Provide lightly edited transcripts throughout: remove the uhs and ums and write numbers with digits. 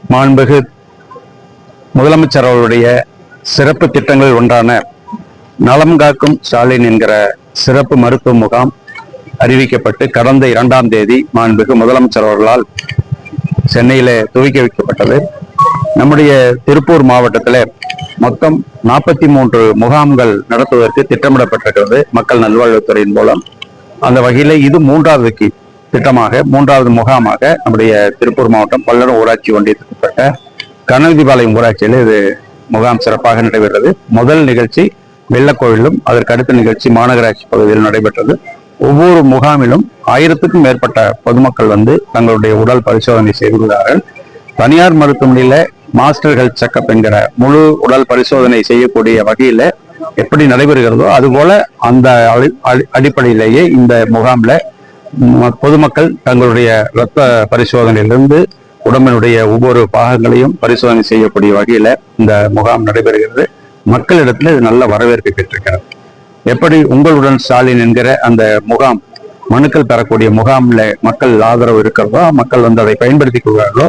மாண்புமிகு முதலமைச்சர் அவருடைய சிறப்பு திட்டங்கள் ஒன்றான நலம் காக்கும் ஸ்டாலின் என்கிற சிறப்பு மருத்துவ முகாம் அறிவிக்கப்பட்டு கடந்த 2ஆம் தேதி மாண்புமிகு முதலமைச்சர் அவர்களால் சென்னையில துவக்கி வைக்கப்பட்டது. நம்முடைய திருப்பூர் மாவட்டத்தில் மொத்தம் 43 முகாம்கள் நடத்துவதற்கு திட்டமிடப்பட்டிருக்கிறது மக்கள் நல்வாழ்வுத்துறையின் மூலம். அந்த வகையில இது 3வது திட்டமாக 3வது முகாமாக நம்முடைய திருப்பூர் மாவட்டம் பல்லடம் ஊராட்சி ஒன்றியத்திற்குட்பட்ட கனகதிபாளையம் ஊராட்சியில் இது முகாம் சிறப்பாக நடைபெற்றது. முதல் நிகழ்ச்சி வெள்ளக்கோவிலும் அதற்கு அடுத்த நிகழ்ச்சி மாநகராட்சி பகுதியில் நடைபெற்றது. ஒவ்வொரு முகாமிலும் 1000க்கும் மேற்பட்ட பொதுமக்கள் வந்து தங்களுடைய உடல் பரிசோதனை செய்துள்ளார்கள். தனியார் மருத்துவமனையில மாஸ்டர் ஹெல்த் செக்அப் என்கிற முழு உடல் பரிசோதனை செய்யக்கூடிய வகையில எப்படி நடைபெறுகிறதோ அதுபோல அந்த அடிப்படையிலேயே இந்த முகாம்ல பொதுமக்கள் தங்களுடைய இரத்த பரிசோதனையிலிருந்து உடம்பினுடைய ஒவ்வொரு பாகங்களையும் பரிசோதனை செய்யக்கூடிய வகையில இந்த முகாம் நடைபெறுகிறது. மக்களிடத்துல இது நல்ல வரவேற்பு பெற்றிருக்கிறது. எப்படி உங்களுடன் ஸ்டாலின் என்கிற அந்த முகாம் மனுக்கள் பெறக்கூடிய முகாம்ல மக்கள் ஆதரவு இருக்கிறதோ, மக்கள் வந்து அதை பயன்படுத்திக் கொள்வார்களோ,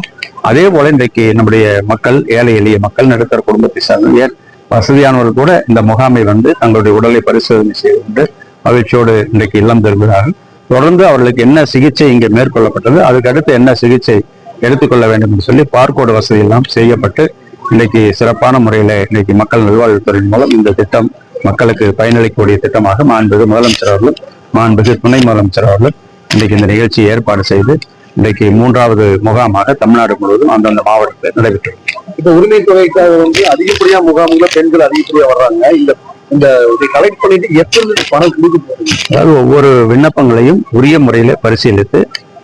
அதே போல இன்றைக்கு நம்முடைய மக்கள், ஏழை எளிய மக்கள், நடுத்தர குடும்பத்தை சார்ந்த வசதியானவர்கள் கூட இந்த முகாமை வந்து தங்களுடைய உடலை பரிசோதனை செய்து கொண்டு மகிழ்ச்சியோடு இன்றைக்கு இல்லம் திரும்புகிறார்கள். தொடர்ந்து அவர்களுக்கு என்ன சிகிச்சை இங்கே மேற்கொள்ளப்பட்டது, அதுக்கு அடுத்து என்ன சிகிச்சை எடுத்துக்கொள்ள வேண்டும் என்று சொல்லி பார்கோடு வசதி எல்லாம் செய்யப்பட்டு இன்றைக்கு சிறப்பான முறையில இன்றைக்கு மக்கள் நல்வாழ்வுத்துறையின் மூலம் இந்த திட்டம் மக்களுக்கு பயனளிக்கக்கூடிய திட்டமாக மாண்புமிகு முதலமைச்சர் அவர்களும் மாண்புமிகு துணை முதலமைச்சர் அவர்களும் இன்றைக்கு இந்த நிகழ்ச்சியை ஏற்பாடு செய்து இன்றைக்கு 3வது முகாமாக தமிழ்நாடு முழுவதும் அந்தந்த மாவட்டத்தில் நடைபெற்றது. இப்ப உரிமை தொகைக்காக வந்து அதிகப்படியா முகாம்ல பெண்கள் அதிகப்படியா வர்றாங்க. இந்த கலெக்ட் பண்ணிட்டு எப்படி பணம் கொடுக்க போகுது? அதாவது ஒவ்வொரு விண்ணப்பங்களையும் உரிய முறையில பரிசீலித்து,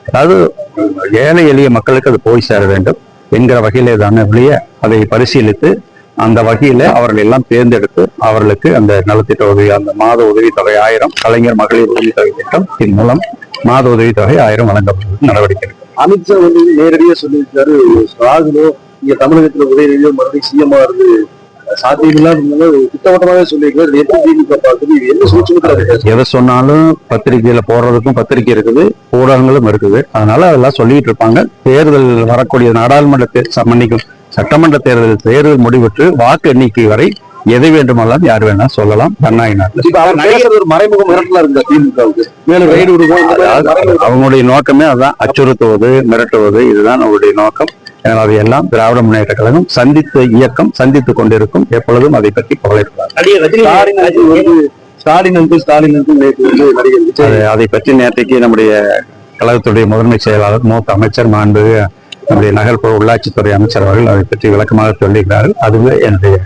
அதாவது ஏழை எளிய மக்களுக்கு அது போய் சேர வேண்டும் என்கிற வகையிலே தானே வெளிய அதை பரிசீலித்து அந்த வகையில அவர்கள் எல்லாம் தேர்ந்தெடுத்து அவர்களுக்கு அந்த நலத்திட்ட உதவி, அந்த மாத உதவித்தொகை 1000, கலைஞர் மகளிர் உதவித்தொகை திட்டம் இதன் மூலம் மாத உதவித்தொகை 1000 வழங்கப்படுவது நடவடிக்கை. அமித்ஷா வந்து நேரடியாக சொல்லியிருக்காரு, ராகுலோ இங்க தமிழகத்துல உதயநிதியோ மறுபடியும் சிஎம்மா இருந்து சாத்தியமில்லாம் திட்டவட்டமாவே சொல்லியிருக்காரு. திமுக பார்க்குது என்ன சூட்சமத்துல எதை சொன்னாலும் பத்திரிகையில போடுறதுக்கும் பத்திரிகை இருக்குது, ஊடகங்களும் இருக்குது. அதனால அதெல்லாம் சொல்லிட்டு இருப்பாங்க. தேர்தல் வரக்கூடிய நாடாளுமன்ற மன்னிக்கும் சட்டமன்ற தேர்தல் முடிவுற்று வாக்கு எண்ணிக்கை வரை எதை வேண்டுமானாலும் யார் வேணா சொல்லலாம். ஒரு மறைமுக மிரட்டலா இருந்த திமுகவுக்கு மேலும் ரைடு விடுவோம். அவங்களுடைய நோக்கமே அதான், அச்சுறுத்துவது, மிரட்டுவது, இதுதான் அவருடைய நோக்கம். அதையெல்லாம் திராவிட முன்னேற்ற கழகம் சந்தித்த இயக்கம் சந்தித்துக் கொண்டிருக்கும். எப்பொழுதும் அதை பற்றி கவலைப்படாது. அதை பற்றி நேற்றைக்கு நம்முடைய கழகத்துடைய முதன்மை செயலாளர் மூத்த அமைச்சர் மாண்புமிகு நம்முடைய நகர்ப்புற உள்ளாட்சித்துறை அமைச்சர் அவர்கள் அதை பற்றி விளக்கமாக சொல்லியிருக்கிறார்கள். அதுவே என்னுடைய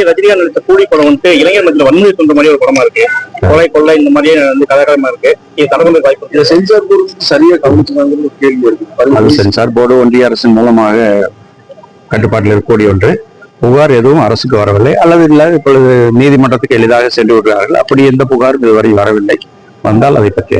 ரஜினிகாந்த் நடித்த கூலி படம் வந்து இளைஞர் மத்தியில் வன்முறை தோன்ற மாதிரி ஒரு படமா இருக்கு. கொலை கொள்ளை இந்த மாதிரியே வந்து கதாகரமா இருக்கு. இது தடை வாய்ப்பு சென்சார் போர்டு சரியா கவனிச்சுனாங்க ஒரு கேள்வி இருக்கு. அது சென்சார் போர்டு ஒன்றிய அரசின் மூலமாக கட்டுப்பாட்டில் இருக்கக்கூடிய ஒன்று. புகார் எதுவும் அரசுக்கு வரவில்லை, அல்லது இல்லை இப்பொழுது நீதிமன்றத்துக்கு எளிதாக சென்று விடுகிறார்கள். அப்படி எந்த புகாரும் இதுவரை வரவில்லை. வந்தால் அதை பற்றி